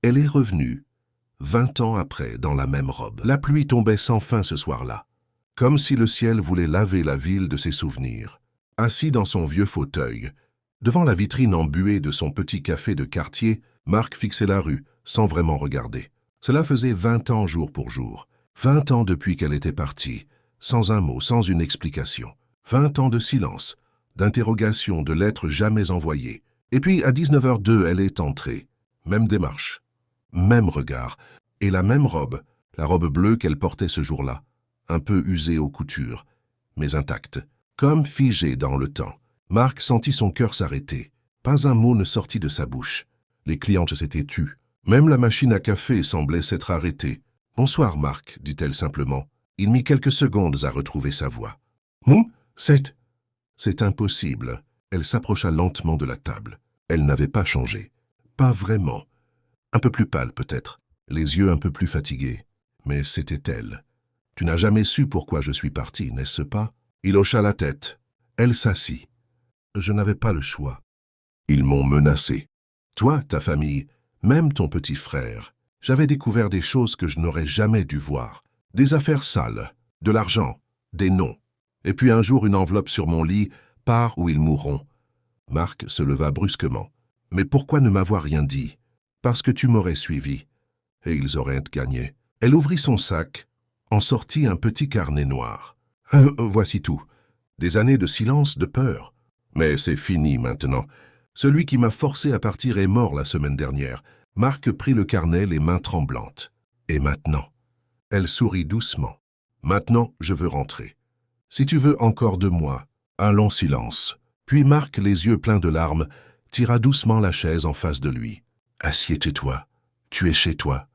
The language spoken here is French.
Elle est revenue, 20 ans après, dans la même robe. La pluie tombait sans fin ce soir-là, comme si le ciel voulait laver la ville de ses souvenirs. Assis dans son vieux fauteuil, devant la vitrine embuée de son petit café de quartier, Marc fixait la rue, sans vraiment regarder. Cela faisait 20 ans jour pour jour. 20 ans depuis qu'elle était partie, sans un mot, sans une explication. 20 ans de silence, d'interrogation, de lettres jamais envoyées. Et puis, à 19h02, elle est entrée. Même démarche, même regard, et la même robe, la robe bleue qu'elle portait ce jour-là, un peu usée aux coutures, mais intacte, comme figée dans le temps. Marc sentit son cœur s'arrêter. Pas un mot ne sortit de sa bouche. Les clientes s'étaient tues. Même la machine à café semblait s'être arrêtée. « Bonsoir, Marc, dit-elle simplement. Il mit quelques secondes à retrouver sa voix. « C'est impossible. » Elle s'approcha lentement de la table. Elle n'avait pas changé. Pas vraiment. Un peu plus pâle peut-être, les yeux un peu plus fatigués. Mais c'était elle. « Tu n'as jamais su pourquoi je suis parti, n'est-ce pas ?» Il hocha la tête. Elle s'assit. « Je n'avais pas le choix. Ils m'ont menacé. Toi, ta famille, même ton petit frère. J'avais découvert des choses que je n'aurais jamais dû voir. Des affaires sales, de l'argent, des noms. Et puis un jour, une enveloppe sur mon lit, part où ils mourront. » Marc se leva brusquement. « Mais pourquoi ne m'avoir rien dit? Parce que tu m'aurais suivi. Et ils auraient gagné. » Elle ouvrit son sac, en sortit un petit carnet noir. « Voici tout. Des années de silence, de peur. Mais c'est fini maintenant. Celui qui m'a forcé à partir est mort la semaine dernière. » Marc prit le carnet, les mains tremblantes. « Et maintenant ?» Elle sourit doucement. « Maintenant, je veux rentrer. Si tu veux encore de moi. » Un long silence. Puis Marc, les yeux pleins de larmes, tira doucement la chaise en face de lui. « Assieds-toi. Tu es chez toi.